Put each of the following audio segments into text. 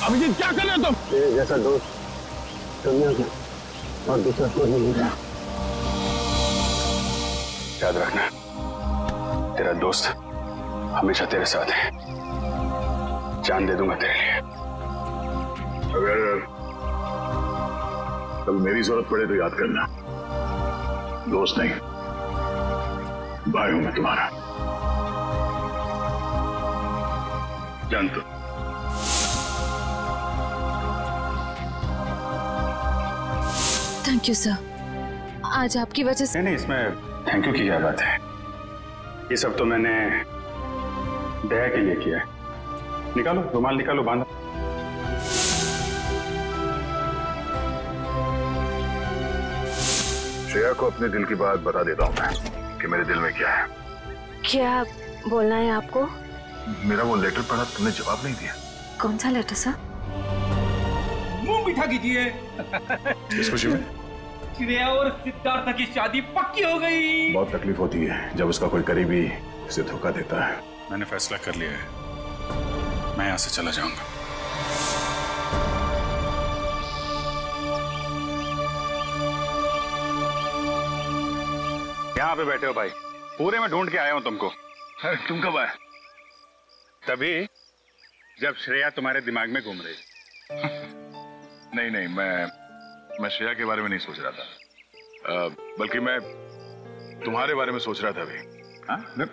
अभिजीत क्या कर रहे हो तुम? तेरे जैसा दोस्त दुनिया में और दूसरा कोई नहीं मिला। याद रखना, तेरा दोस्त हमेशा तेरे साथ है। जान दे दूंगा तेरे लिए। अगर कल मेरी जरूरत पड़े तो याद करना, दोस्त नहीं भाई हूं मैं तुम्हारा। जान तो। थैंक यू सर, आज आपकी वजह से। नहीं, इसमें थैंक यू की क्या बात है। ये सब तो मैंने दया के लिए किया है। निकालो रुमाल, निकालो, बांधो। श्रेया को अपने दिल की बात बता देता हूँ मैं कि मेरे दिल में क्या है। क्या बोलना है आपको? मेरा वो लेटर पढ़ा, तुमने जवाब नहीं दिया। कौन सा लेटर सर? मुंह मीठा कीजिए। इस खुशी में श्रेया और सिद्धार्थ की शादी पक्की हो गई। बहुत तकलीफ होती है जब उसका कोई करीबी उसे धोखा देता है। मैंने फैसला कर लिया है, मैं यहां से चला जाऊंगा। यहाँ पे बैठे हो भाई, पूरे में ढूंढ के आया हूं तुमको। अरे तुम कब आए? तभी जब श्रेया तुम्हारे दिमाग में घूम रही। नहीं नहीं, मैं श्रेया के बारे में नहीं सोच रहा था, बल्कि मैं तुम्हारे बारे में सोच रहा था अभी। हाँ?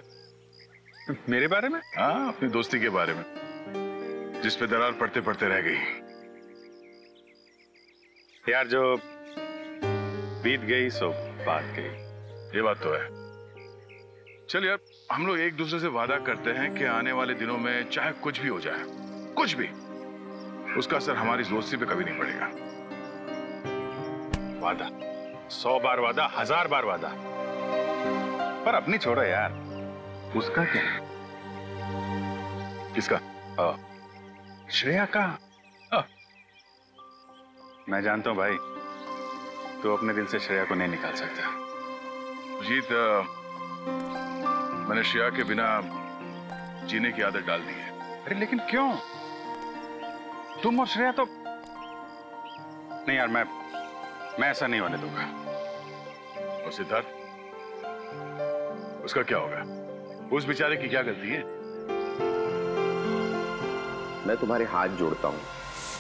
मेरे बारे में? हाँ, अपनी दोस्ती के बारे में, जिस पे दरार पड़ते पड़ते रह गई। यार जो बीत गई सो बात गई। ये बात तो है। चल यार, हम लोग एक दूसरे से वादा करते हैं कि आने वाले दिनों में चाहे कुछ भी हो जाए, कुछ भी, उसका असर हमारी दोस्ती पे कभी नहीं पड़ेगा। वादा, 100 बार वादा, 1000 बार वादा, पर अपनी छोड़ो यार। उसका क्या है? किसका? श्रेया का। मैं जानता हूं भाई, तू अपने दिल से श्रेया को नहीं निकाल सकता। अजीत, मैंने श्रेया के बिना जीने की आदत डाल दी है। अरे लेकिन क्यों? तुम और श्रेया तो नहीं यार, मैं ऐसा नहीं होने दूंगा। और सिद्धार्थ, उसका क्या होगा? उस बेचारे की क्या गलती है? मैं तुम्हारे हाथ जोड़ता हूँ,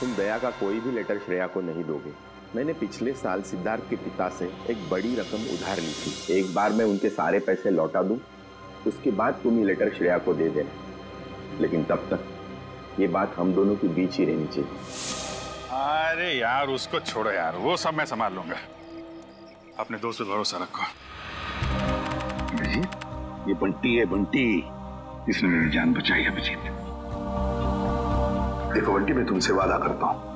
तुम दया का कोई भी लेटर श्रेया को नहीं दोगे। मैंने पिछले साल सिद्धार्थ के पिता से एक बड़ी रकम उधार ली थी। एक बार मैं उनके सारे पैसे लौटा दूं, उसके बाद तुम ये लेटर श्रेया को दे देना। लेकिन तब तक ये बात हम दोनों के बीच ही रहनी चाहिए। अरे यार उसको छोड़ो यार, वो सब मैं संभाल लूंगा। अपने दोस्त पे भरोसा रखो। अभिजीत, ये बंटी है, बंटी, इसने मेरी जान बचाई है। अभिजीत देखो बंटी, मैं तुमसे वादा करता हूँ,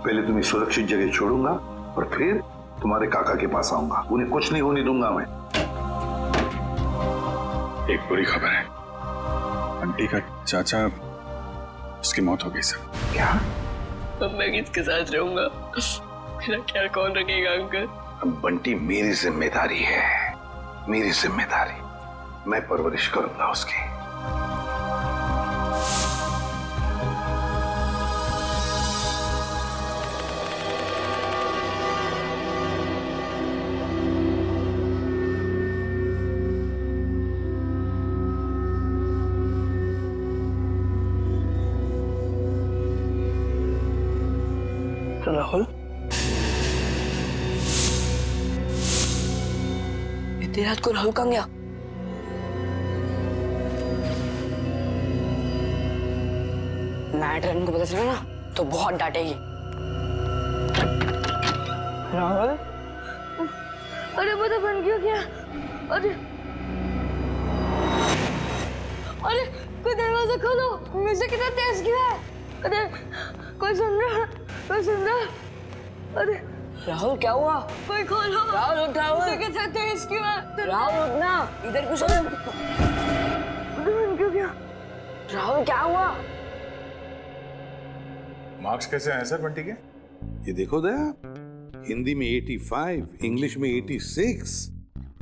पहले तुम्हें सुरक्षित जगह छोड़ूंगा और फिर तुम्हारे काका के पास आऊंगा। उन्हें कुछ नहीं होने दूंगा मैं। एक बुरी खबर है, आंटी का चाचा, उसकी मौत हो गई सर। क्या? अब मैं किसके साथ रहूंगा? मेरा ख्याल कौन रखेगा अंकल? अब बंटी मेरी जिम्मेदारी है, मेरी जिम्मेदारी। मैं परवरिश करूंगा उसकी। राहुल, इतनी रात को राहुल कहाँ गया? मैडम को पता चला ना तो बहुत डांटेगी। राहुल, अरे पता बन क्यों गया? अरे अरे कोई दरवाजा खोलो, म्यूजिक कितना तेज किया है। अरे कोई सुन रहा, कोई सुन रहा। अरे राहुल क्या हुआ? कोई खोलो। राहुल उठ, राहुल कितना तेज किया है। राहुल उठना, इधर कुछ बन क्यों गया? राहुल क्या हुआ? मार्क्स कैसे हैं सर बंटी के? ये देखो दया, हिंदी में 85, इंग्लिश में 86,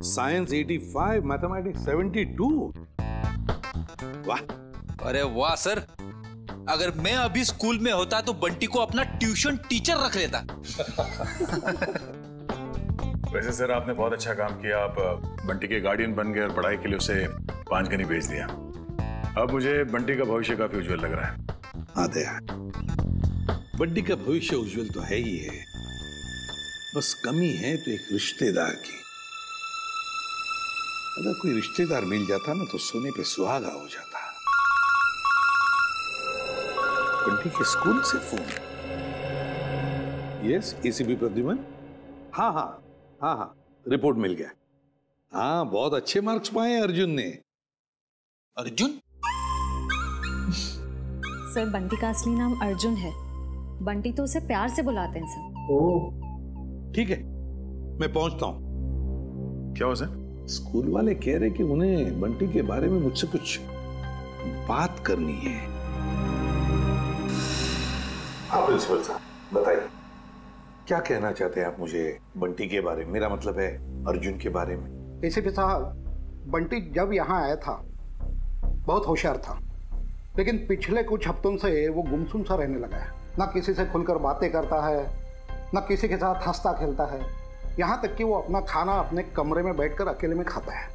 साइंस 85, मैथमेटिक्स 72। वाह! अरे वाह सर, अगर मैं अभी स्कूल में होता तो बंटी को अपना ट्यूशन टीचर रख लेता। वैसे सर आपने बहुत अच्छा काम किया, आप बंटी के गार्डियन बन गए और पढ़ाई के लिए उसे पांचगनी भेज दिया। अब मुझे बंटी का भविष्य काफी उज्जवल लग रहा है। हाँ दया, बंटी का भविष्य उज्जवल तो है ही है, बस कमी है तो एक रिश्तेदार की। अगर कोई रिश्तेदार मिल जाता ना तो सोने पे सुहागा हो जाता। बंटी के स्कूल से फोन। Yes, ACP Pradyuman. हाँ हाँ हाँ हाँ, रिपोर्ट मिल गया। हाँ, बहुत अच्छे मार्क्स पाए अर्जुन ने। अर्जुन? सर, बंटी का असली नाम अर्जुन है। बंटी तो उसे प्यार से बुलाते हैं सर। ओह, ठीक है, मैं पहुंचता हूं। क्या हो सर? स्कूल वाले कह रहे कि उन्हें बंटी के बारे में मुझसे कुछ बात करनी है। हाँ प्रिंसिपल साहब, बताइए क्या कहना चाहते हैं आप मुझे बंटी के बारे में? मेरा मतलब है अर्जुन के बारे में। एसीपी साहब, बंटी जब यहाँ आया था बहुत होशियार था, लेकिन पिछले कुछ हफ्तों से वो गुमसुम सा रहने लगा है। ना किसी से खुलकर बातें करता है, ना किसी के साथ हंसता खेलता है। यहाँ तक कि वो अपना खाना अपने कमरे में बैठकर अकेले में खाता है।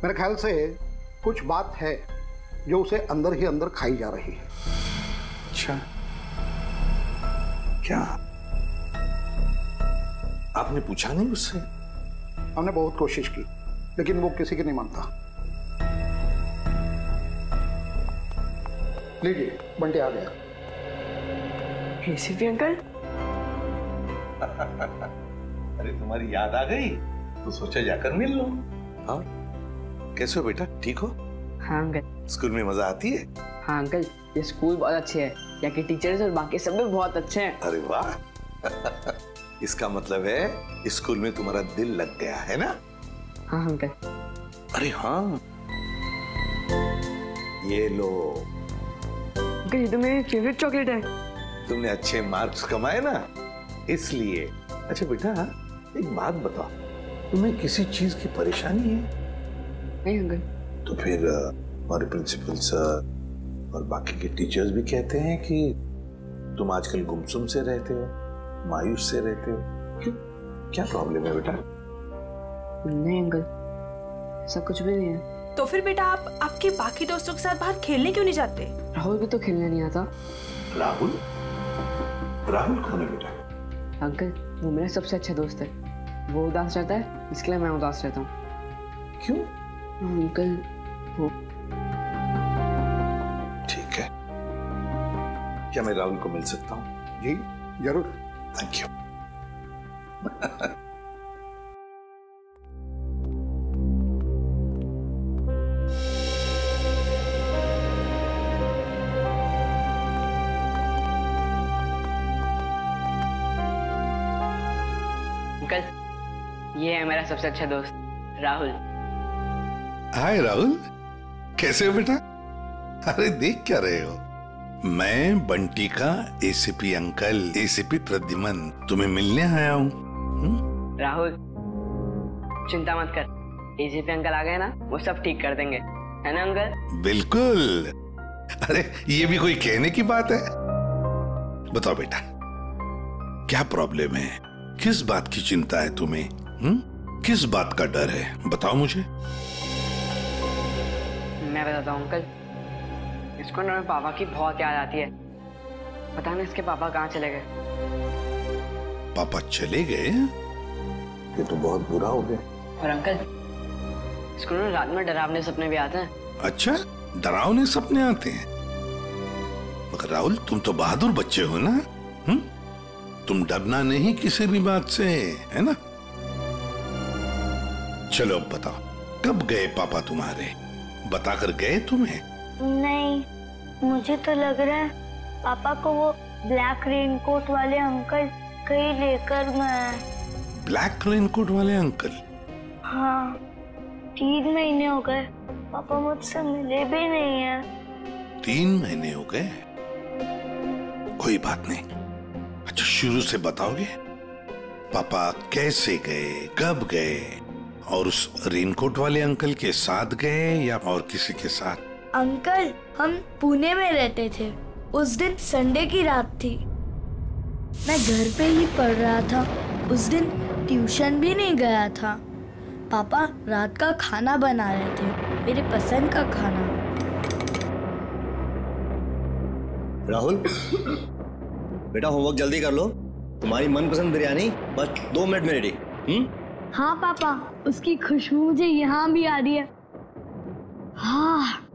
मेरे ख्याल से कुछ बात है जो उसे अंदर ही अंदर खाई जा रही है। अच्छा, क्या आपने पूछा नहीं उससे? हमने बहुत कोशिश की, लेकिन वो किसी की नहीं मानता। लीजिए, बंटी आ गया। ACP uncle. अरे तुम्हारी याद आ गई तो सोचा जाकर मिल लो। हाँ, कैसे हो बेटा, ठीक हो? हाँ अंकल। स्कूल में मजा आती है? हाँ अंकल, ये स्कूल बहुत अच्छे है, यहाँ के टीचर्स और बाकी सब भी बहुत अच्छे हैं। अरे वाह, इसका मतलब है स्कूल में तुम्हारा दिल लग गया है ना? हाँ अंकल। अरे हाँ, ये लो। अंकल, ये तो मेरी फेवरेट चॉकलेट है। तुमने अच्छे मार्क्स कमाए ना, इसलिए। अच्छा बेटा, एक बात बताओ, तुम्हें किसी चीज की परेशानी है? नहीं अंकल। तो फिर हमारे प्रिंसिपल सर और बाकी के टीचर्स भी कहते हैं कि तुम आजकल गुमसुम से रहते हो, मायूस से रहते हो। क्यों, क्या प्रॉब्लम है बेटा? नहीं अंकल, ऐसा कुछ भी नहीं है। तो फिर बेटा आप आपके बाकी दोस्तों के साथ बाहर खेलने क्यों नहीं जाते? राहुल भी तो खेलने नहीं आता। राहुल? राहुल कौन है बेटा? अंकल, वो मेरा सबसे अच्छा दोस्त है। वो उदास रहता है, इसके लिए मैं उदास रहता हूँ। क्यों? अंकल, वो। ठीक है, क्या मैं राहुल को मिल सकता हूँ? जी जरूर। Thank you. अंकल, ये है मेरा सबसे अच्छा दोस्त राहुल। हाय राहुल, कैसे हो बेटा? अरे देख क्या रहे हो? मैं बंटी का एसीपी अंकल, एसीपी प्रद्युमन, तुम्हें मिलने आया हूँ। राहुल, चिंता मत कर, एसीपी अंकल आ गए ना, वो सब ठीक कर देंगे, है ना अंकल? बिल्कुल। अरे ये भी कोई कहने की बात है? बताओ बेटा, क्या प्रॉब्लम है? किस बात की चिंता है तुम्हें? किस बात का डर है? बताओ मुझे। मैं बताता हूँ अंकल, इसको ना पापा की बहुत याद आती है। पता नहीं इसके पापा कहाँ चले गए। पापा चले गए? ये तो बहुत बुरा हो गया। और अंकल, इसको ना रात में डरावने सपने भी आते हैं। अच्छा, डरावने सपने आते हैं? मगर राहुल, तुम तो बहादुर बच्चे हो ना? तुम डरना नहीं किसी भी बात से, है ना? चलो अब बताओ, कब गए पापा तुम्हारे? बताकर गए तुम्हें? नहीं, मुझे तो लग रहा है पापा को वो ब्लैक रेनकोट वाले अंकल कहीं लेकर गए। ब्लैक रेनकोट वाले अंकल? हाँ, 3 महीने हो गए पापा मुझसे मिले भी नहीं है। 3 महीने हो गए? कोई बात नहीं। अच्छा, शुरू से बताओगे? पापा कैसे गए, कब गए, और उस रेनकोट वाले अंकल के साथ गए या और किसी के साथ? अंकल, हम पुणे में रहते थे। उस दिन संडे की रात थी, मैं घर पे ही पढ़ रहा था। उस दिन ट्यूशन भी नहीं गया था। पापा रात का खाना बना रहे थे, मेरे पसंद का खाना। राहुल बेटा होमवर्क जल्दी कर लो, तुम्हारी मनपसंद बिरयानी बस 2 मिनट में रेडी। हाँ पापा, उसकी खुशबू मुझे यहाँ भी आ रही है। हाँ,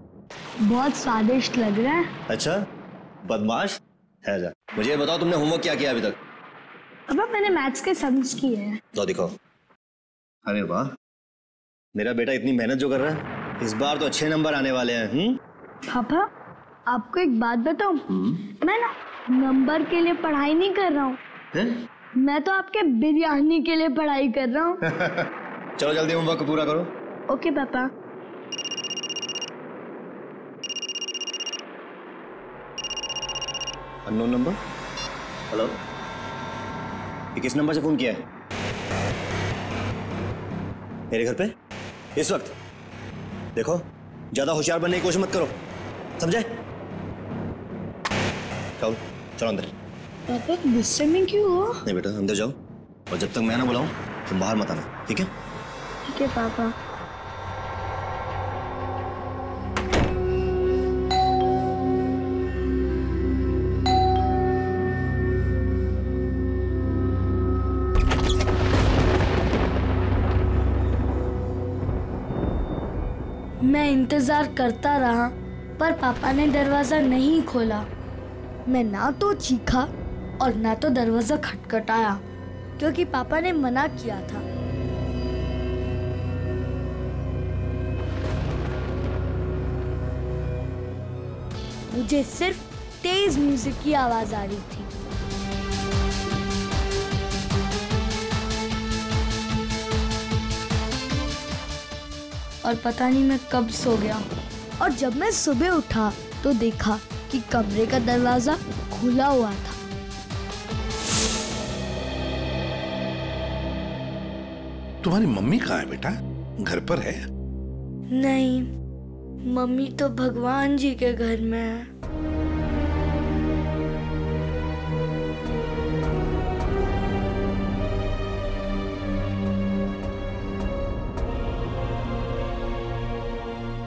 बहुत स्वादिष्ट लग रहा है। अच्छा बदमाश है जा, मुझे ये बताओ तुमने होमवर्क क्या किया अभी तक? पापा मैंने मैथ्स के सम्स किए हैं। तो दिखाओ। अरे वाह, मेरा बेटा इतनी मेहनत जो कर रहा है, इस बार तो अच्छे नंबर आने वाले हैं। पापा आपको एक बात बताऊं, मैं ना नंबर के लिए पढ़ाई नहीं कर रहा हूँ, मैं तो आपके बिरयानी के लिए पढ़ाई कर रहा हूँ। चलो जल्दी होमवर्क पूरा करो। ओके पापा। Unknown number. हेलो, ये किस नंबर से फोन किया है? मेरे घर पे इस वक्त? देखो ज्यादा होशियार बनने की कोशिश मत करो, समझे? चलो चलो अंदर। पापा गुस्से में क्यों हो? नहीं बेटा अंदर जाओ, और जब तक मैं ना बुलाऊं तुम बाहर मत आना, ठीक है? ठीक है पापा। मैं इंतजार करता रहा, पर पापा ने दरवाजा नहीं खोला। मैं ना तो चीखा और ना तो दरवाजा खटखटाया, क्योंकि पापा ने मना किया था। मुझे सिर्फ तेज म्यूजिक की आवाज आ रही थी। और पता नहीं मैं कब सो गया, और जब मैं सुबह उठा तो देखा कि कमरे का दरवाजा खुला हुआ था। तुम्हारी मम्मी कहाँ है बेटा? घर पर है? नहीं, मम्मी तो भगवान जी के घर में है।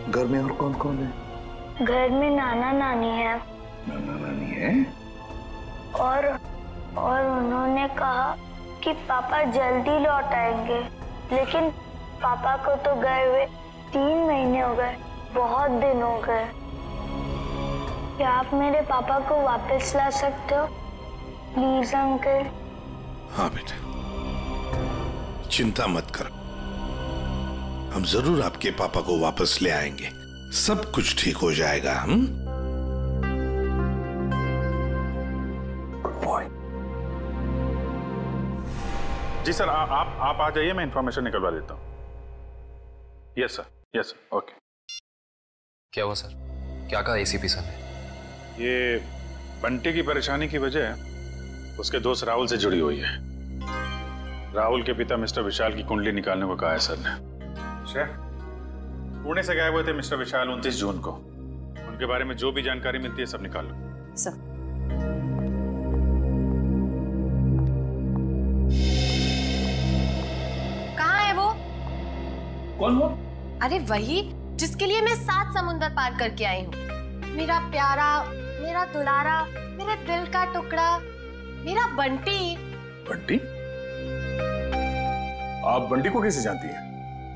घर में और कौन कौन है? घर में नाना नानी है। नाना नानी है? और उन्होंने कहा कि पापा जल्दी लौट आएंगे, लेकिन पापा को तो गए हुए 3 महीने हो गए, बहुत दिन हो गए। क्या आप मेरे पापा को वापस ला सकते हो प्लीज अंकल? हाँ बेटा, चिंता मत करो, हम जरूर आपके पापा को वापस ले आएंगे, सब कुछ ठीक हो जाएगा। हम जी सर, आप आ जाइए, मैं इंफॉर्मेशन निकलवा देता हूँ। Yes sir, okay. क्या हुआ सर? क्या कहा एसीपी सर ने? ये बंटी की परेशानी की वजह उसके दोस्त राहुल से जुड़ी हुई है। राहुल के पिता मिस्टर विशाल की कुंडली निकालने को कहा है सर ने। पुणे से गायब हुए थे मिस्टर विशाल 29 जून को। उनके बारे में जो भी जानकारी मिलती है सब निकाल लो। सर कहाँ है वो? कौन वो? अरे वही जिसके लिए मैं 7 समुंदर पार करके आई हूँ। मेरा प्यारा, मेरा दुलारा, मेरे दिल का टुकड़ा, मेरा बंटी। बंटी? आप बंटी को कैसे जानती हैं?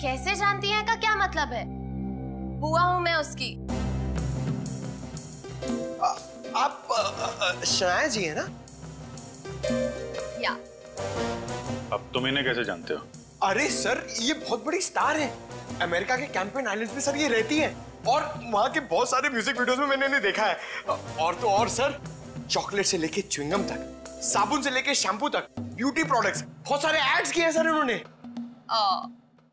कैसे जानती हैं का क्या मतलब है? बुआ हूं मैं उसकी। आप श्रेया जी है ना? या। अब तुम इन्हें कैसे जानते हो? अरे सर, ये बहुत बड़ी स्टार है। अमेरिका के कैंपेन आइलैंड्स में सर ये रहती है, और वहां के बहुत सारे म्यूजिक वीडियोस में मैंने इन्हें देखा है। और तो और सर, चॉकलेट से लेके च्युइंगम तक, साबुन से लेके शैम्पू तक, ब्यूटी प्रोडक्ट्स, बहुत सारे एड्स किए हैं सर इन्होंने।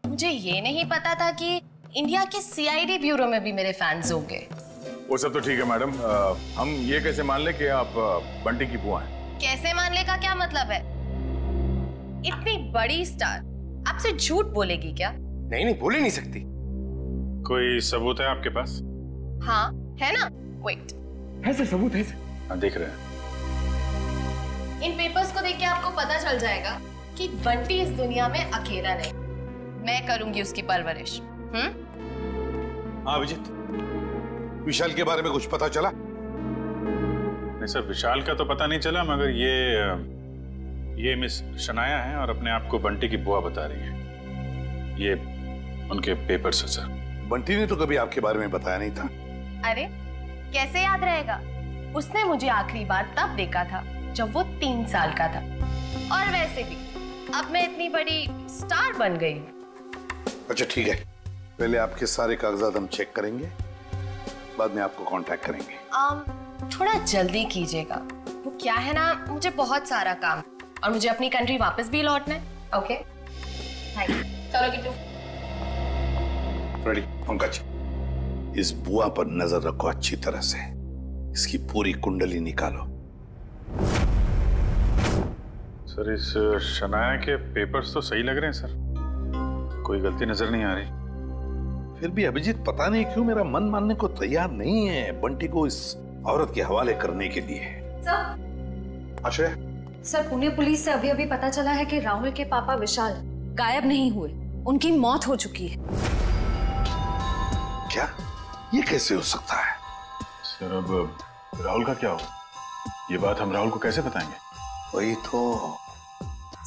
मुझे ये नहीं पता था कि इंडिया के सीआईडी ब्यूरो में भी मेरे फैंस होंगे। वो सब तो ठीक है मैडम, हम ये कैसे मान ले कि आप बंटी की बुआ हैं? कैसे मान ले का क्या मतलब है? इतनी बड़ी स्टार आपसे झूठ बोलेगी क्या? नहीं, बोल ही नहीं सकती। कोई सबूत है आपके पास? हाँ है ना, वेट। है सर, सबूत है सर। हाँ, देख रहे हैं। इन पेपर्स को देख के आपको पता चल जाएगा कि बंटी इस दुनिया में अकेला नहीं, मैं करूंगी उसकी परवरिश। हाँ अभिजीत, विशाल के बारे में कुछ पता चला? नहीं सर, विशाल का तो पता नहीं चला, मगर ये मिस शनाया है और अपने आप को बंटी की बुआ बता रही है। ये उनके पेपर्स हैं सर। बंटी ने तो कभी आपके बारे में बताया नहीं था। अरे कैसे याद रहेगा, उसने मुझे आखिरी बार तब देखा था जब वो 3 साल का था। और वैसे भी अब मैं इतनी बड़ी स्टार बन गई हूँ। अच्छा ठीक है, पहले आपके सारे कागजात हम चेक करेंगे, बाद में आपको कांटेक्ट करेंगे। थोड़ा जल्दी कीजिएगा, वो क्या है ना, मुझे बहुत सारा काम और मुझे अपनी कंट्री वापस भी लौटना है। Okay thank you. चलो किट्टू। रेडी पंकज, इस बुआ पर नजर रखो अच्छी तरह से, इसकी पूरी कुंडली निकालो। सर इस शनाया के पेपर्स तो सही लग रहे हैं सर, कोई गलती नजर नहीं आ रही। फिर भी अभिजीत पता नहीं क्यों मेरा मन मानने को तैयार नहीं है बंटी को इस औरत के हवाले करने के लिए। सर, आश्रय, सर पुणे पुलिस से अभी पता चला है कि राहुल के पापा विशाल गायब नहीं हुए, उनकी मौत हो चुकी है। क्या? ये कैसे हो सकता है? सर अब राहुल का क्या हो, ये बात हम राहुल को कैसे बताएंगे? वही तो।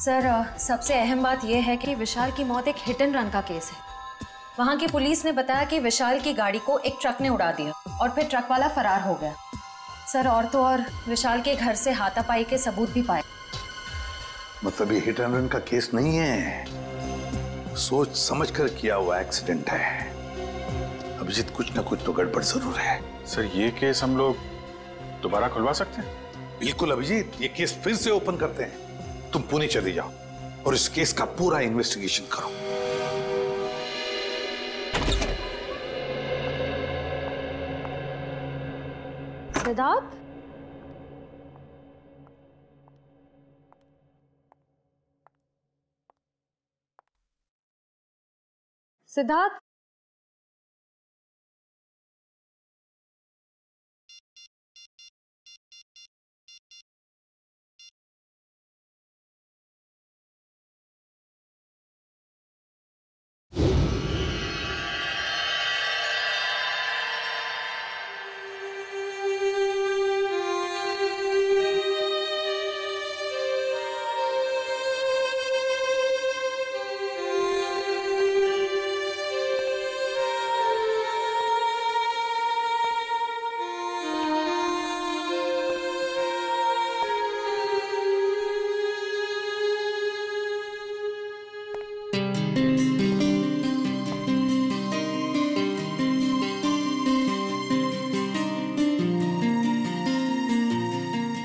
सर सबसे अहम बात यह है कि विशाल की मौत एक हिट एंड रन का केस है। वहां की पुलिस ने बताया कि विशाल की गाड़ी को एक ट्रक ने उड़ा दिया और फिर ट्रक वाला फरार हो गया। सर और तो और विशाल के घर से हाथापाई के सबूत भी पाए। मतलब ये हिट एंड रन का केस नहीं है, सोच समझ कर किया हुआ एक्सीडेंट है। अभिजीत कुछ ना कुछ तो गड़बड़ जरूर है। सर ये केस हम लोग दोबारा खुलवा सकते हैं? बिल्कुल अभिजीत, ये केस फिर से ओपन करते हैं। तुम पुणे चले जाओ और इस केस का पूरा इन्वेस्टिगेशन करो। सिद्धार्थ, सिद्धार्थ,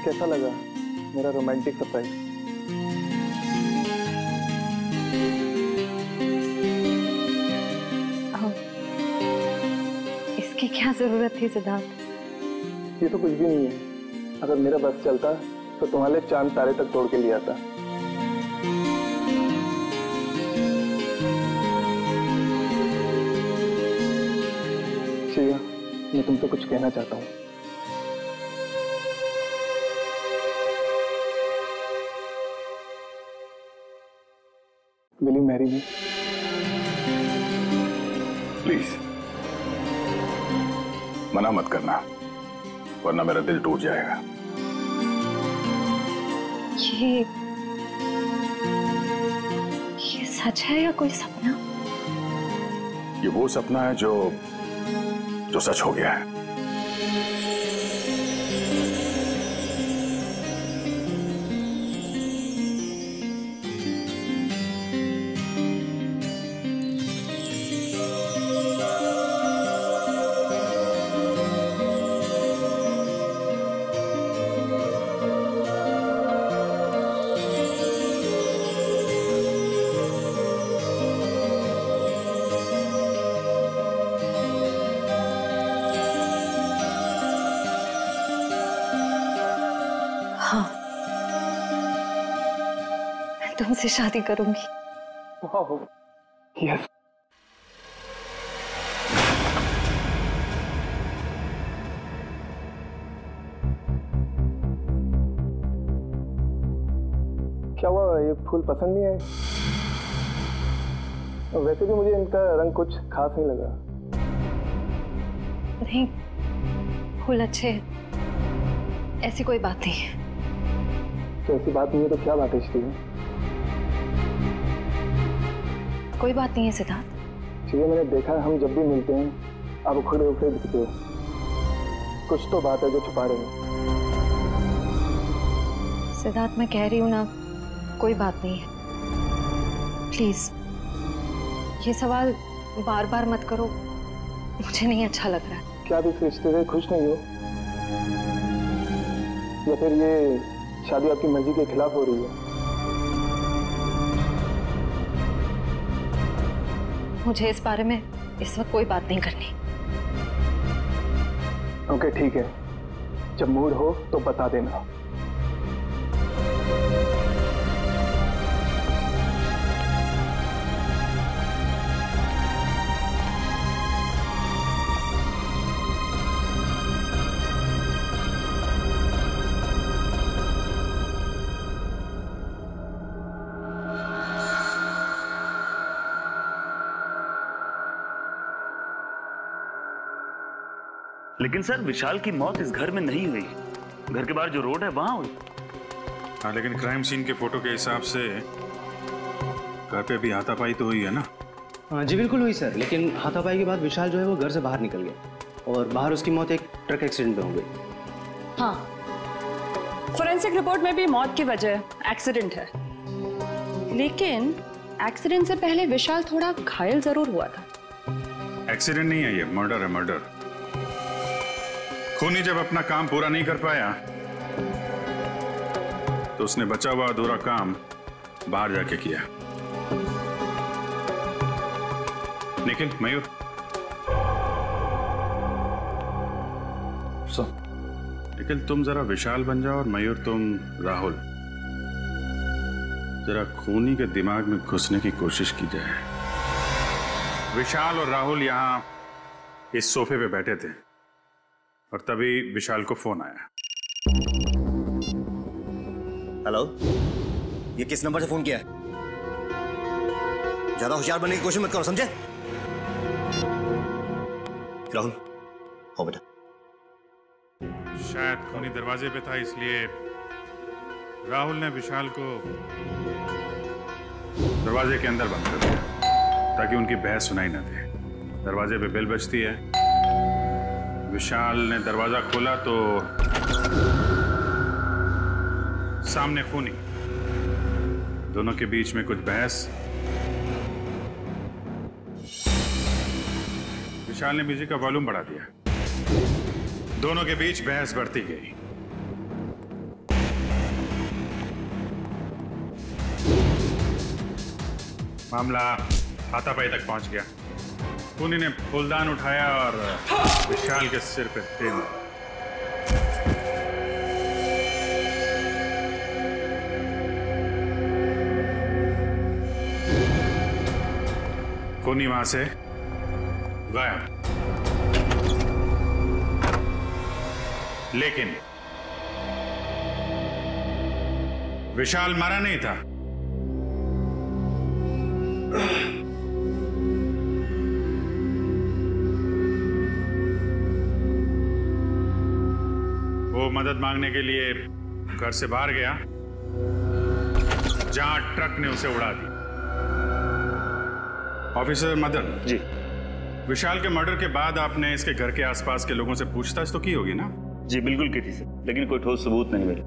कैसा लगा मेरा रोमांटिक सरप्राइज? इसकी क्या जरूरत थी सिद्धार्थ? ये तो कुछ भी नहीं है। अगर मेरा बस चलता तो तुम्हारे चांद तारे तक तोड़ के ले आता। श्रेया, मैं तुमसे कुछ कहना चाहता हूँ। Will you marry me? Please मना मत करना, वरना मेरा दिल टूट जाएगा। ये सच है या कोई सपना? ये वो सपना है जो सच हो गया है। तुमसे शादी करूंगी। यस। क्या हुआ, ये फूल पसंद नहीं आए? वैसे भी मुझे इनका रंग कुछ खास नहीं लगा। नहीं, फूल अच्छे हैं, ऐसी कोई बात नहीं है। तो ऐसी बात नहीं है तो क्या बात है श्री? कोई बात नहीं है सिद्धार्थ। श्री, मैंने देखा है हम जब भी मिलते हैं आप उखड़े उखड़े दिखते हो। कुछ तो बात है जो छुपा रहे हो। सिद्धार्थ, मैं कह रही हूँ ना, कोई बात नहीं है। प्लीज ये सवाल बार बार मत करो, मुझे नहीं अच्छा लग रहा है। क्या आप इस रिश्ते से खुश नहीं हो, या फिर ये शादी आपकी मर्जी के खिलाफ हो रही है? मुझे इस बारे में इस वक्त कोई बात नहीं करनी। ओके ठीक है, जब मूड हो तो बता देना। लेकिन सर, विशाल की मौत इस घर में नहीं हुई, घर के बाहर जो रोड है वहां हुई। हाँ, लेकिन क्राइम सीन के फोटो के हिसाब से घर पे भी हाथापाई तो हुई है ना? हाँ जी बिल्कुल हुई सर, लेकिन हाथापाई के बाद विशाल जो है वो घर से बाहर निकल गया और बाहर उसकी मौत एक ट्रक एक्सीडेंट में हो गई। हाँ, फोरेंसिक रिपोर्ट में भी मौत की वजह एक्सीडेंट है, लेकिन एक्सीडेंट से पहले विशाल थोड़ा घायल जरूर हुआ था। एक्सीडेंट नहीं है, ये मर्डर है, मर्डर। खूनी जब अपना काम पूरा नहीं कर पाया तो उसने बचा हुआ अधूरा काम बाहर जाके किया। निखिल, मयूर, निखिल तुम जरा विशाल बन जाओ और मयूर तुम राहुल। जरा खूनी के दिमाग में घुसने की कोशिश की जाए। विशाल और राहुल यहां इस सोफे पे बैठे थे और तभी विशाल को फोन आया। हेलो, ये किस नंबर से फोन किया है? ज्यादा होशियार बनने की कोशिश मत करो, समझे? राहुल, हो बेटा। शायद खूनी दरवाजे पे था, इसलिए राहुल ने विशाल को दरवाजे के अंदर बंद कर दिया ताकि उनकी बहस सुनाई न दे। दरवाजे पे बेल बजती है, विशाल ने दरवाजा खोला तो सामने खूनी, दोनों के बीच में कुछ बहस। विशाल ने म्यूजिक का वॉल्यूम बढ़ा दिया, दोनों के बीच बहस बढ़ती गई। मामला हाथापाई तक पहुंच गया। खूनी ने फूलदान उठाया और विशाल के सिर पे दे मारा। खूनी वहां से गायब, लेकिन विशाल मारा नहीं था। वो मदद मांगने के लिए घर से बाहर गया जहां ट्रक ने उसे उड़ा दी। ऑफिसर मदन जी, विशाल के मर्डर के बाद आपने इसके घर के आसपास के लोगों से पूछताछ तो की होगी ना? जी बिल्कुल की थी सर, लेकिन कोई ठोस सबूत नहीं मिले।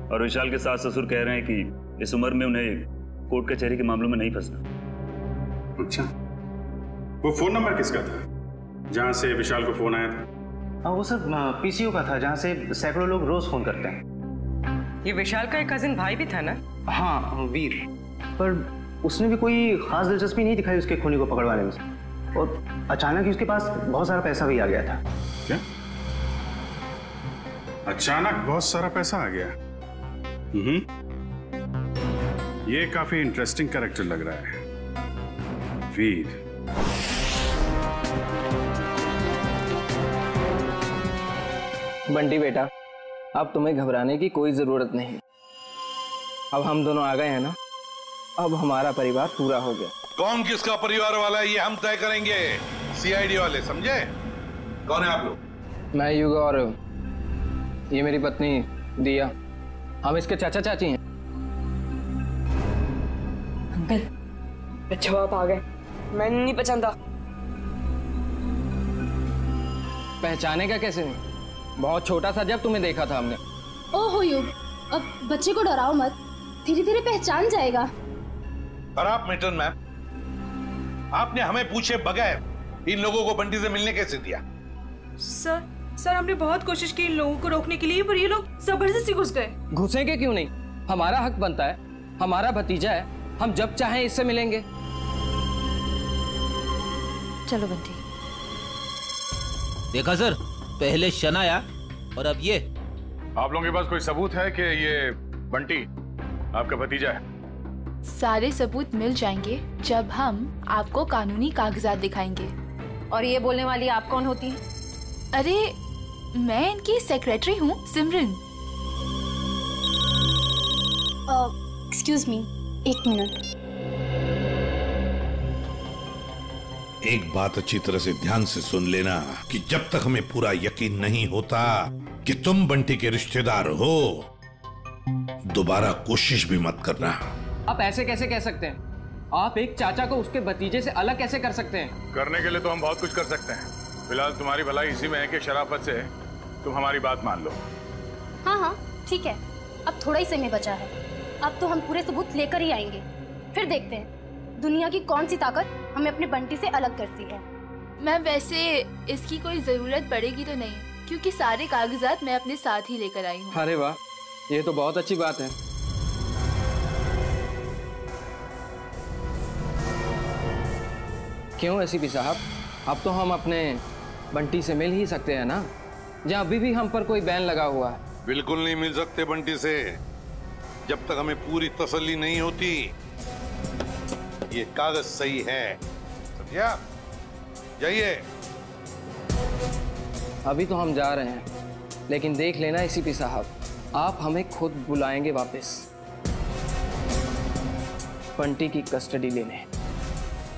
और विशाल के सास ससुर कह रहे हैं कि इस उम्र में उन्हें कोर्ट कचहरी के मामलों में नहीं फंसना। अच्छा, वो फोन नंबर किसका था जहां से विशाल को फोन आया था? हाँ, वो सर पीसीओ का था, जहाँ से सैकड़ों लोग रोज फोन करते हैं। ये विशाल का एक कजिन भाई भी था ना? हाँ, वीर। पर उसने भी कोई खास दिलचस्पी नहीं दिखाई उसके खूनी को पकड़वाने में, और अचानक ही उसके पास बहुत सारा पैसा भी आ गया था। क्या? अचानक बहुत सारा पैसा आ गया? ये काफी इंटरेस्टिंग कैरेक्टर लग रहा है, वीर। बंटी बेटा, अब तुम्हें घबराने की कोई जरूरत नहीं। अब हम दोनों आ गए हैं ना, अब हमारा परिवार पूरा हो गया। कौन किसका परिवार वाला है ये हम तय करेंगे, सीआईडी वाले, समझे? कौन है आप लोग? मैं युग और ये मेरी पत्नी दिया, हम इसके चाचा चाची हैं। अंकल, अच्छा आप आ गए, मैंने नहीं पहचाना। पहचानेगा कैसे नहीं, बहुत छोटा सा जब तुम्हें देखा था हमने। ओहो युग, अब बच्चे को डराओ मत, धीरे धीरे पहचान जाएगा। और आप मिल्टन मैम, आपने हमें पूछे बगैर इन लोगों को बंटी से मिलने कैसे दिया? सर हमने बहुत कोशिश की इन लोगों को रोकने के लिए, पर ये लोग जबरदस्ती घुस गए। घुसेंगे क्यों नहीं, हमारा हक बनता है, हमारा भतीजा है, हम जब चाहें इससे मिलेंगे। चलो बंटी। देखा सर, पहले शनाया और अब ये। आप लोगों के पास कोई सबूत है कि ये बंटी आपका भतीजा है? सारे सबूत मिल जाएंगे जब हम आपको कानूनी कागजात दिखाएंगे। और ये बोलने वाली आप कौन होती हैं? अरे मैं इनकी सेक्रेटरी हूँ, सिमरन। Excuse me, 1 minute. एक बात अच्छी तरह से ध्यान से सुन लेना कि जब तक हमें पूरा यकीन नहीं होता कि तुम बंटी के रिश्तेदार हो, दोबारा कोशिश भी मत करना। आप ऐसे कैसे कह सकते हैं? आप एक चाचा को उसके भतीजे से अलग कैसे कर सकते हैं? करने के लिए तो हम बहुत कुछ कर सकते हैं। फिलहाल तुम्हारी भलाई इसी में है कि शराफत से तुम हमारी बात मान लो। हाँ ठीक है, अब थोड़ा ही समय बचा है, अब तो हम पूरे सबूत लेकर ही आएंगे, फिर देखते हैं दुनिया की कौन सी ताकत हमें अपने बंटी से अलग करती है। मैम वैसे इसकी कोई जरूरत पड़ेगी तो नहीं, क्योंकि सारे कागजात मैं अपने साथ ही लेकर आई हूँ। अरे वाह, ये तो बहुत अच्छी बात है। क्यों एसीपी साहब, अब तो हम अपने बंटी से मिल ही सकते हैं ना, जहाँ अभी भी हम पर कोई बैन लगा हुआ है। बिल्कुल नहीं मिल सकते बंटी से, जब तक हमें पूरी तसल्ली नहीं होती ये कागज सही है। समझिया? जाइए। अभी तो हम जा रहे हैं, लेकिन देख लेना एसीपी साहब, आप हमें खुद बुलाएंगे वापस बंटी की कस्टडी लेने।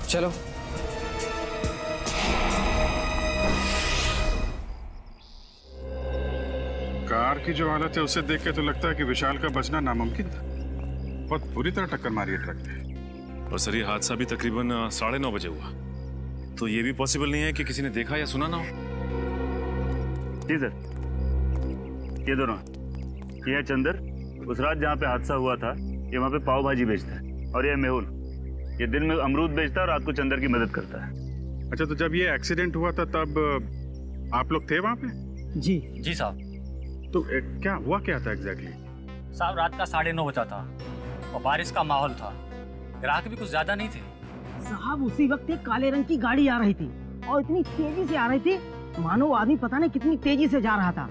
चलो। कार की जो हालत है उसे देख के तो लगता है कि विशाल का बचना नामुमकिन था। बहुत बुरी तरह टक्कर मारी है ट्रक ने। और सर ये हादसा भी तकरीबन 9:30 बजे हुआ, तो ये भी पॉसिबल नहीं है कि किसी ने देखा या सुना ना हो। जी सर, ये दोनों, ये है चंदर, उस रात जहाँ पे हादसा हुआ था ये वहाँ पे पाव भाजी बेचता है, और ये मेहुल, ये दिन में अमरूद बेचता है और रात को चंदर की मदद करता है। अच्छा, तो जब ये एक्सीडेंट हुआ था तब आप लोग थे वहाँ पे? जी साहब। तो क्या हुआ क्या था एग्जैक्टली? साहब रात का 9:30 बजा था और बारिश का माहौल था, ग्राहक भी कुछ ज्यादा नहीं थे। साहब उसी वक्त एक काले रंग की गाड़ी आ रही थी और इतनी तेजी से आ रही थी मानो आदमी पता नहीं कितनी तेजी से जा रहा था।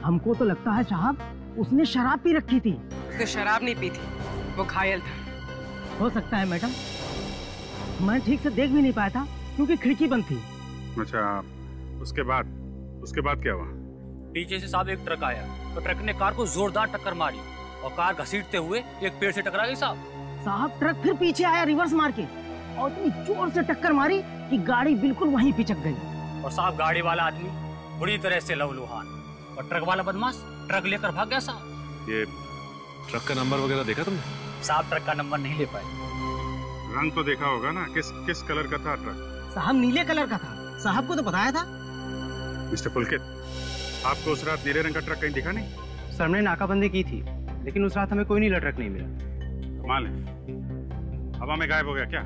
हमको तो लगता है साहब उसने शराब पी रखी थी। उसने शराब नहीं पी थी, वो घायल था। हो सकता है मैडम, मैं ठीक से देख भी नहीं पाया था क्योंकि खिड़की बंद थी। अच्छा, उसके बाद क्या हुआ? पीछे से साहब एक ट्रक आया, तो ट्रक ने कार को जोरदार टक्कर मारी और कार घसीटते हुए एक पेड़ से टकरा गई साहब ट्रक फिर पीछे आया रिवर्स मार के और इतनी जोर से टक्कर मारी कि गाड़ी बिल्कुल वहीं पिचक गई। और साहब गाड़ी वाला आदमी बुरी तरह से लहूलुहान और ट्रक वाला बदमाश ट्रक लेकर भाग गया साहब। ये ट्रक का नंबर वगैरह देखा तुमने? साहब ट्रक का नंबर नहीं ले पाए। रंग तो देखा होगा ना, किस कलर का था ट्रक? साहब नीले कलर का था, साहब को तो बताया था। मिस्टर पुलकित, आपको उस रात नीले रंग का ट्रक कहीं दिखा नहीं? सर हमने नाकाबंदी की थी, लेकिन उस रात हमें कोई नीला ट्रक नहीं मिला। कमाल है, हवा में गायब हो गया क्या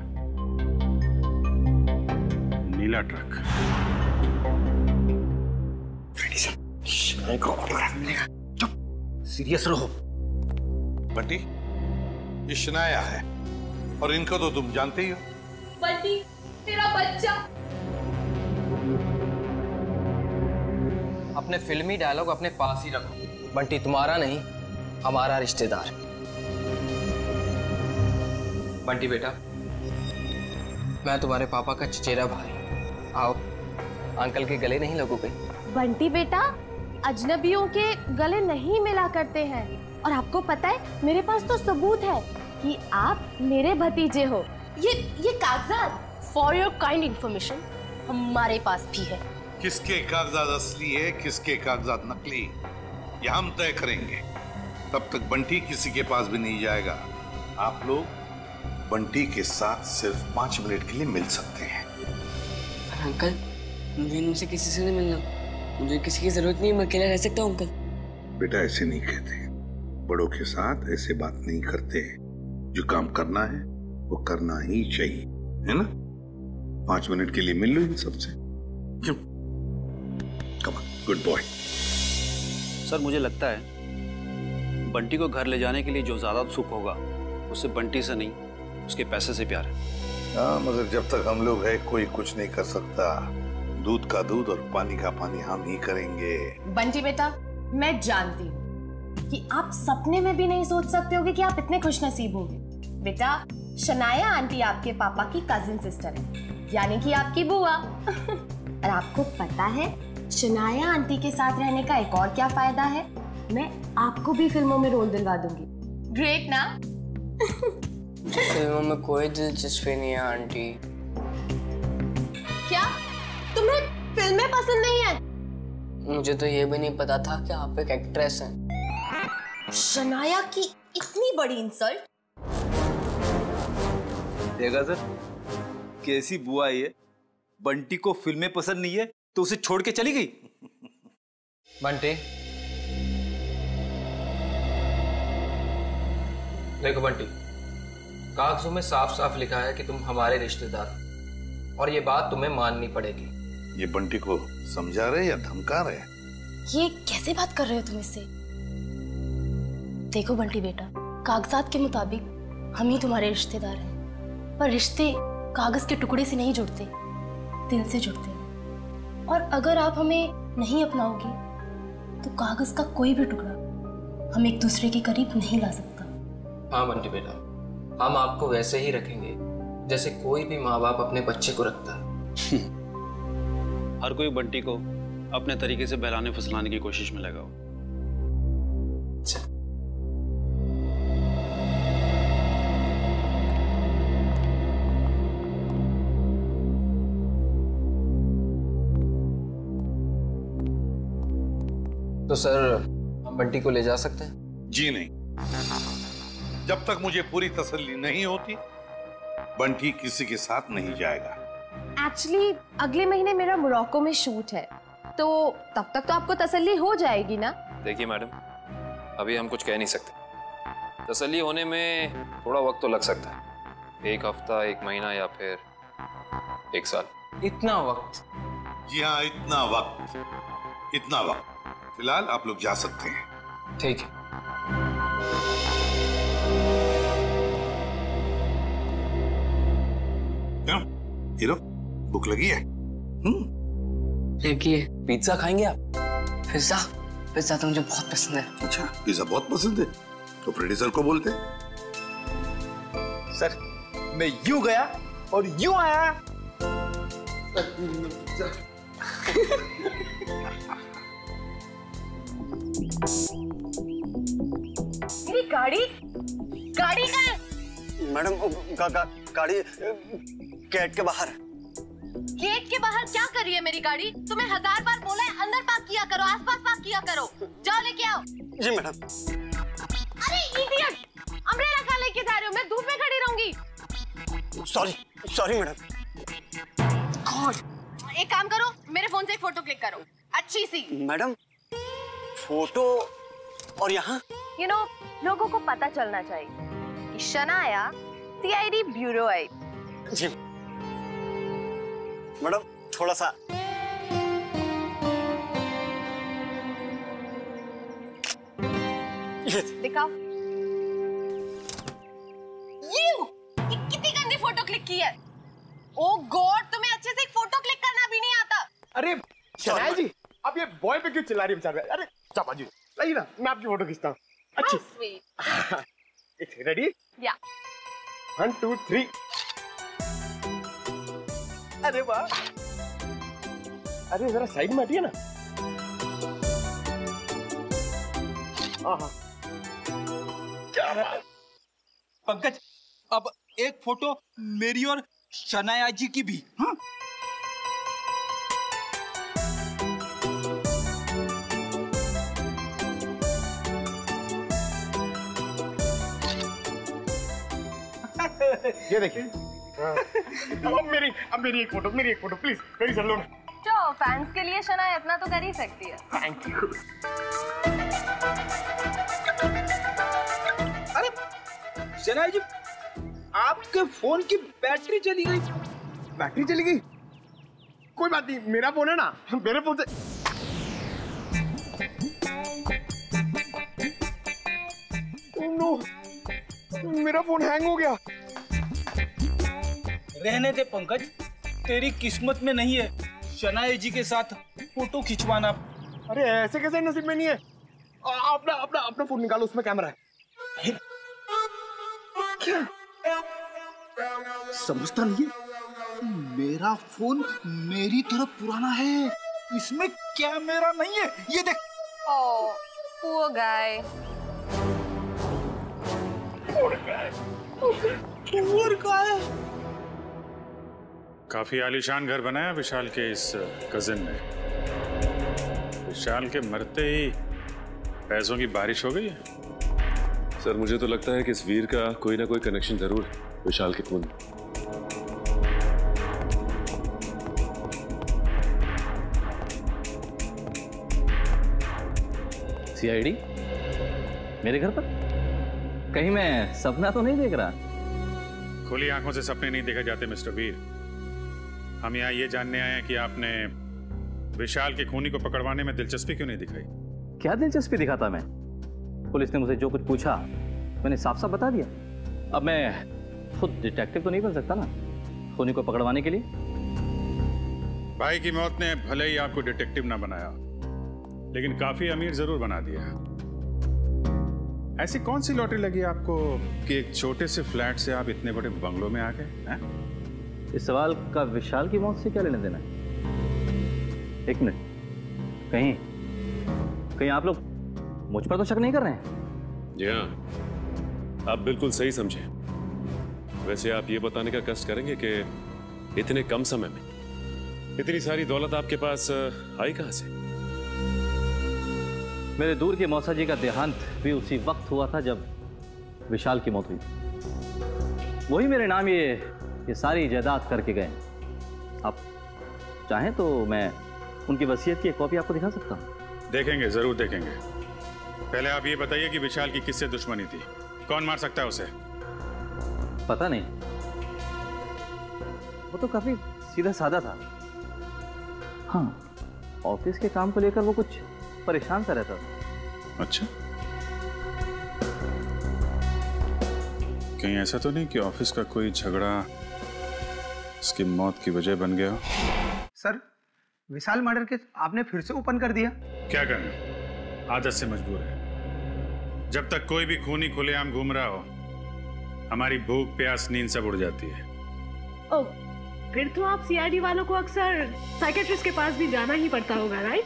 नीला ट्रक? सीरियस रहो। बंटी, ये शनाया है और इनको तो तुम जानते ही हो। बंटी, तेरा बच्चा। अपने फिल्मी डायलॉग अपने पास ही रखो। बंटी तुम्हारा नहीं, हमारा रिश्तेदार। बंटी बेटा, मैं तुम्हारे पापा का चचेरा भाई। आओ, अंकल के गले नहीं लगोगे? बंटी बेटा, अजनबियों के गले नहीं मिला करते हैं। और आपको पता है मेरे पास तो सबूत है कि आप मेरे भतीजे हो। ये कागजात फॉर योर काइंड इंफॉर्मेशन हमारे पास भी है। किसके कागजात असली है, किसके कागजात नकली, ये हम तय करेंगे। तब तक बंटी किसी के पास भी नहीं जाएगा। आप लोग बंटी के साथ सिर्फ 5 मिनट के लिए मिल सकते हैं। अंकल, मुझे इनसे किसी से नहीं मिलना। मुझे किसी की जरूरत नहीं है, मैं अकेला रह सकता हूँ अंकल। बेटा ऐसे नहीं कहते, बड़ों के साथ ऐसे बात नहीं करते। जो काम करना है वो करना ही चाहिए, है ना? 5 मिनट के लिए मिल लो इन सबसे। Come on, good boy. Sir मुझे लगता है बंटी को घर ले जाने के लिए जो ज्यादा उत्सुक होगा उससे बंटी से नहीं उसके पैसे से प्यार है। हाँ, मगर जब तक हम लोग है कोई कुछ नहीं कर सकता। दूध का दूध और पानी का पानी हम ही करेंगे। बंटी बेटा, मैं जानती हूँ कि आप सपने में भी नहीं सोच सकते होगे कि आप इतने खुशनसीब होंगे। बेटा, शनाया आंटी आपके पापा की कजिन सिस्टर है, यानी कि आपकी बुआ। और आपको पता है शनाया आंटी के साथ रहने का एक और क्या फायदा है? मैं आपको भी फिल्मों में रोल दिलवा दूंगी। ग्रेट ना? फिल्मों में कोई दिलचस्पी नहीं है आंटी। क्या तुम्हें फिल्में पसंद नहीं है? मुझे तो ये भी नहीं पता था कि आप एक एक्ट्रेस हैं। शनाया की इतनी बड़ी इंसल्ट। देखा सर, कैसी बुआ ये? बंटी को फिल्में पसंद नहीं है तो उसे छोड़ के चली गई। बंटी, देखो बंटी, कागजों में साफ साफ लिखा है कि तुम हमारे रिश्तेदार हो और ये बात तुम्हें माननी पड़ेगी। ये बंटी को समझा रहे या धमका रहे? ये कैसे बात कर रहे हो तुम इससे? देखो बंटी बेटा, कागजात के मुताबिक हम ही तुम्हारे रिश्तेदार हैं, पर रिश्ते कागज के टुकड़े से नहीं जुड़ते, दिल से जुड़ते हैं। और अगर आप हमें नहीं अपनाओगे तो कागज का कोई भी टुकड़ा हम एक दूसरे के करीब नहीं ला सकता। हाँ बंटी बेटा, हम आपको वैसे ही रखेंगे जैसे कोई भी माँ बाप अपने बच्चे को रखता है। हर कोई बंटी को अपने तरीके से बहलाने फुसलाने की कोशिश में लगा हो। तो सर, हम बंटी को ले जा सकते हैं? जी नहीं, जब तक मुझे पूरी तसल्ली नहीं होती बंटी किसी के साथ नहीं जाएगा। एक्चुअली अगले महीने मेरा मोरक्को में शूट है, तो तब तक तो आपको तसल्ली हो जाएगी ना? देखिए मैडम, अभी हम कुछ कह नहीं सकते। तसल्ली होने में थोड़ा वक्त तो लग सकता है, 1 हफ्ता, 1 महीना या फिर 1 साल। इतना वक्त? जी हाँ, इतना वक्त। फिलहाल आप लोग जा सकते हैं। ठीक है। क्यों हीरो, भूख लगी है? लगी है। पिज्जा खाएंगे आप? पिज्जा तो मुझे बहुत पसंद है। अच्छा, पिज्जा बहुत पसंद है तो प्रोड्यूसर को बोलते। सर, मैं यूं गया और यूं आया। मेरी गाड़ी कहाँ है? मैडम, गाड़ी गेट के बाहर। गेट के बाहर क्या कर रही है मेरी गाड़ी? तुम्हें 1000 बार बोला है अंदर पार्क किया करो, आसपास पार्क किया करो। जाओ लेके आओ। जी मैडम। अरे इडियट, अम्ब्रेला कहाँ लेके जा रहे हो? मैं धूप में खड़ी रहूंगी। Sorry madam. गॉड, एक काम करो, मेरे फोन से एक फोटो क्लिक करो, अच्छी सी। मैडम, फोटो और यहाँ? यू नो, लोगों को पता चलना चाहिए कि शनाया सीआईडी ब्यूरो है। जी मैडम, थोड़ा सा। दिखाओ। ये कितनी गंदी फोटो क्लिक की है। ओ गॉड, तुम्हें अच्छे से एक फोटो क्लिक करना भी नहीं आता। अरे शनाया जी, आप ये बॉय पे क्यों चिल्ला रही है बेचारे? अरे चापा जी, लाइए ना, मैं आपकी फोटो खींचता हूँ। अच्छी। रेडी? या। 1 2 3। अरे वाह। अरे जरा साइड में हटिए ना। क्या बात। पंकज, अब एक फोटो मेरी और शनाया जी की भी। हाँ? ये देखिए। अब मेरी एक फोटो प्लीज, मेरी चल लो ना। जो फैंस के लिए शनाया इतना तो कर ही सकती है। Thank you. अरे शनाया जी, आपके फोन की बैटरी चली गई। बैटरी चली गई? कोई बात नहीं, मेरा फोन है ना, मेरे फोन से। ओह नो, मेरा फोन हैंग हो गया। रहने दे पंकज, तेरी किस्मत में नहीं है शनाया जी के साथ फोटो खिंचवाना। अरे ऐसे कैसे नसीब में नहीं है? अपना फोन निकालो, उसमें कैमरा है। क्या समझता नहीं है? मेरा फोन मेरी तरफ पुराना है, इसमें कैमरा नहीं है। ये देख। ओह, poor guy। Poor guy। काफी आलीशान घर बनाया विशाल के इस कजिन ने। विशाल के मरते ही पैसों की बारिश हो गई है। सर मुझे तो लगता है कि इस वीर का कोई ना कोई कनेक्शन जरूर है विशाल के खून। सीआईडी मेरे घर पर? कहीं मैं सपना तो नहीं देख रहा? खुली आंखों से सपने नहीं देखे जाते मिस्टर वीर। हम यहाँ ये जानने आए हैं कि आपने विशाल के खूनी को पकड़वाने में दिलचस्पी क्यों नहीं दिखाई? क्या दिलचस्पी दिखाता मैं? पुलिस ने मुझे जो कुछ पूछा मैंने साफ साफ बता दिया। अब मैं खुद डिटेक्टिव तो नहीं बन सकता ना खूनी को पकड़वाने के लिए। भाई की मौत ने भले ही आपको डिटेक्टिव ना बनाया, लेकिन काफी अमीर जरूर बना दिया। ऐसी कौन सी लॉटरी लगी आपको कि एक छोटे से फ्लैट से आप इतने बड़े बंगलों में आ गए? इस सवाल का विशाल की मौत से क्या लेना देना है? एक मिनट, कहीं आप लोग मुझ पर तो शक नहीं कर रहे हैं? जी हाँ, आप बिल्कुल सही समझे। वैसे आप ये बताने का कष्ट करेंगे कि इतने कम समय में इतनी सारी दौलत आपके पास आई कहां से? मेरे दूर के मौसा जी का देहांत भी उसी वक्त हुआ था जब विशाल की मौत हुई। वही मेरे नाम ये सारी जायदाद करके गए। आप चाहें तो मैं उनकी वसीयत की एक कॉपी आपको दिखा सकता हूं। देखेंगे, जरूर देखेंगे। पहले आप ये बताइए कि विशाल की किससे दुश्मनी थी? कौन मार सकता है उसे? पता नहीं, वो तो काफी सीधा साधा था। हाँ, ऑफिस के काम को लेकर वो कुछ परेशान सा रहता था। अच्छा, कहीं ऐसा तो नहीं कि ऑफिस का कोई झगड़ा उसकी मौत की वजह बन गया? सर, विशाल मर्डर केस आपने फिर से ओपन कर दिया। क्या करना, आदत से मजबूर है। जब तक कोई भी खूनी खुलेआम घूम रहा हो, हमारी भूख प्यास नींद सब उड़ जाती है। ओह, फिर तो आप सीआईडी वालों को अक्सर साइकेट्रिस्ट के पास भी जाना ही पड़ता होगा, राइट?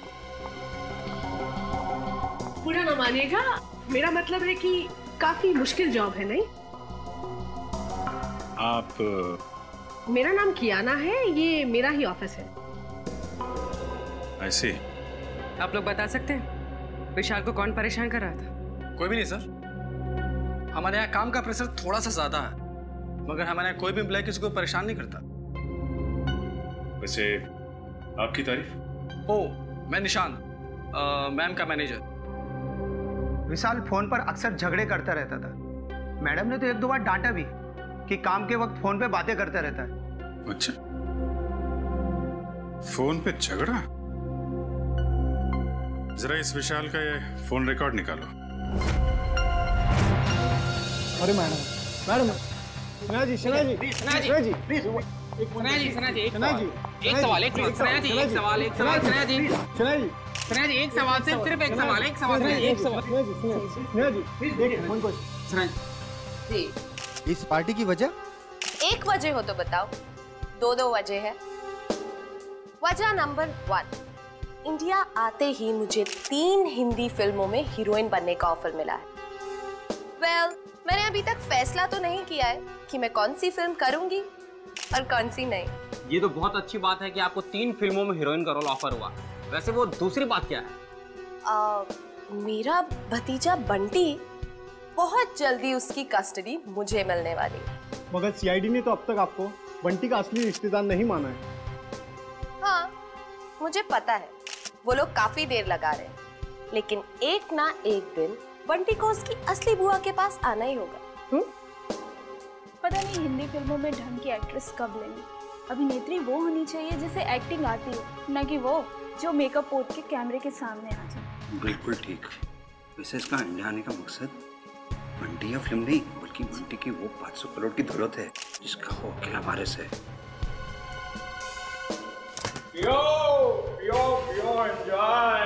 पूरा ना मानिएगा, मेरा मतलब है कि काफी मुश्किल जॉब है, नहीं? आप? मेरा नाम कियाना है, ये मेरा ही ऑफिस है। ऐसे? आप लोग बता सकते हैं विशाल को कौन परेशान कर रहा था? कोई भी नहीं सर। हमारे यहाँ काम का प्रेशर थोड़ा सा ज्यादा है, मगर हमारे यहाँ कोई भी एम्प्लॉय किसी को परेशान नहीं करता। वैसे आपकी तारीफ? ओह, मैं निशान, मैम का मैनेजर। विशाल फोन पर अक्सर झगड़े करता रहता था। मैडम ने तो एक दो बार डांटा भी कि काम के वक्त फोन पे बातें करता रहता है। अच्छा, फोन पे झगड़ा? जरा इस विशाल का ये फोन रिकॉर्ड निकालो। अरे मैडम, शनाया जी, सनाया जी, एक जी। इस पार्टी की वजह? एक वजह हो तो बताओ। दो वजह है। वजह नंबर 1, इंडिया आते ही मुझे 3 हिंदी फिल्मों में हीरोइन बनने का ऑफर मिला है। मैंने अभी तक फैसला तो नहीं किया है कि मैं कौन सी फिल्म करूंगी और कौन सी नहीं। ये तो बहुत अच्छी बात है कि आपको 3 फिल्मों में हीरोइन का रोल ऑफर हुआ। वैसे वो दूसरी बात क्या है? मेरा भतीजा बंटी, बहुत जल्दी उसकी कस्टडी मुझे मिलने वाली है। मगर सीआईडी ने तो अब तक आपको बंटी का असली रिश्तेदार नहीं माना है। हाँ, मुझे पता है वो लोग काफी देर लगा रहे हैं, लेकिन एक ना एक दिन बंटी को उसकी असली बुआ के पास आना ही होगा। पता नहीं हिंदी फिल्मों में ढंग की एक्ट्रेस कब लेंगे। अभिनेत्री वो होनी चाहिए जिसे एक्टिंग आती हो, न कि वो जो मेकअप पोत के कैमरे के सामने आ जाए। बिल्कुल ठीक। वैसे इसका इंडिया आने का मकसद बंटी या फिल्म नहीं, बल्कि बंटी की वो 500 करोड़ की दौलत है जिसका वो अकेला वारिस है। पियो पियो पियो, एंजॉय।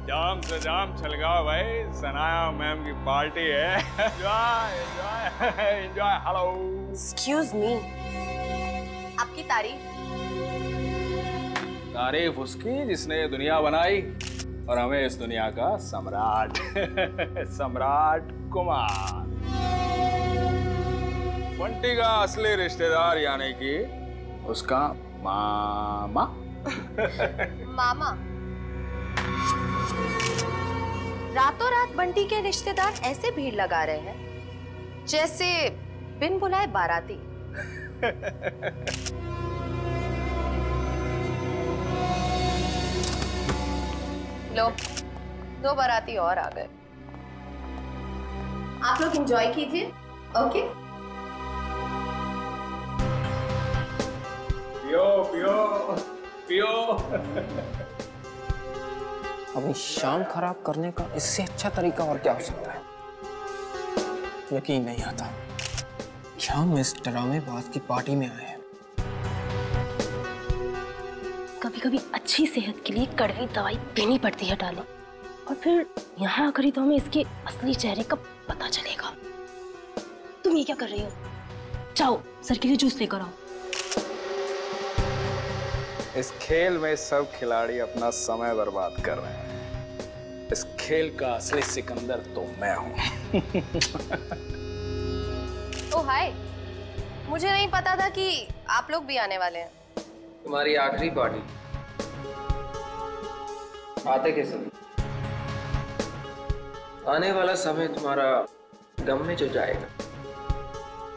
जाम से जाम छलगाओ भाई, सनाया मैम की पार्टी है। Enjoy enjoy enjoy. Hello, excuse me, आपकी तारीफ उसकी जिसने ये दुनिया बनाई और हमें इस दुनिया का सम्राट सम्राट कुमार। बंटी का असली रिश्तेदार यानी कि उसका मामा। मामा? रातों रात बंटी के रिश्तेदार ऐसे भीड़ लगा रहे हैं जैसे बिन बुलाए बाराती। लो, 2 बाराती और आ गए। आप लोग एंजॉय कीजिए, ओके? पियो पियो पियो। अपनी शाम खराब करने का इससे अच्छा तरीका और क्या हो सकता है? यकीन नहीं आता कि हम इस ड्रामेबाज की पार्टी में आए हैं। कभी कभी अच्छी सेहत के लिए कड़वी दवाई पीनी पड़ती है डालो, और फिर यहाँ आकर ही तो हमें इसके असली चेहरे का पता चलेगा। तुम ये क्या कर रही हो? जाओ सर के लिए जूस लेकर आओ। इस खेल में सब खिलाड़ी अपना समय बर्बाद कर रहे हैं। इस खेल का असली सिकंदर तो मैं हूं। ओह हाय, मुझे नहीं पता था कि आप लोग भी आने वाले हैं। तुम्हारी आखिरी पार्टी आते के समय, आने वाला समय तुम्हारा गम में जो जाएगा।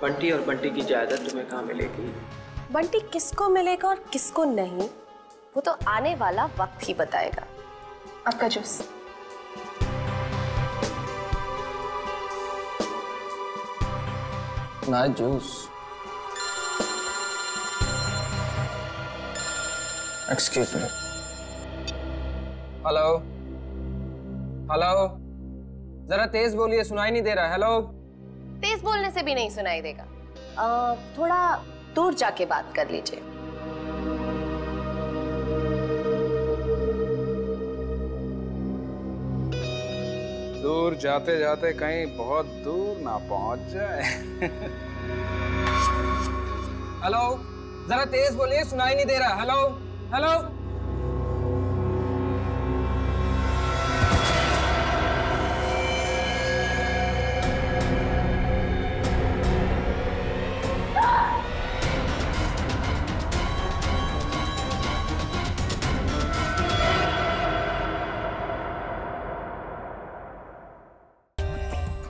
बंटी और बंटी की जायदाद तुम्हें कहाँ मिलेगी? बंटी किसको मिलेगा और किसको नहीं, वो तो आने वाला वक्त ही बताएगा। आपका जूस। ना juice. Excuse me. Hello hello, जरा तेज बोलिए, सुनाई नहीं दे रहा। हेलो। तेज बोलने से भी नहीं सुनाई देगा। थोड़ा दूर जाके बात कर लीजिए। दूर जाते जाते कहीं बहुत दूर ना पहुंच जाए। हेलो, जरा तेज बोलिए, सुनाई नहीं दे रहा। Hello hello.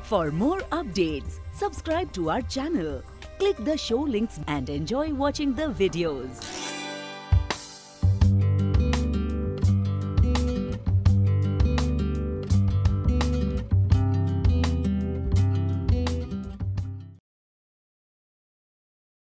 For more updates, subscribe to our channel, click the show links and enjoy watching the videos.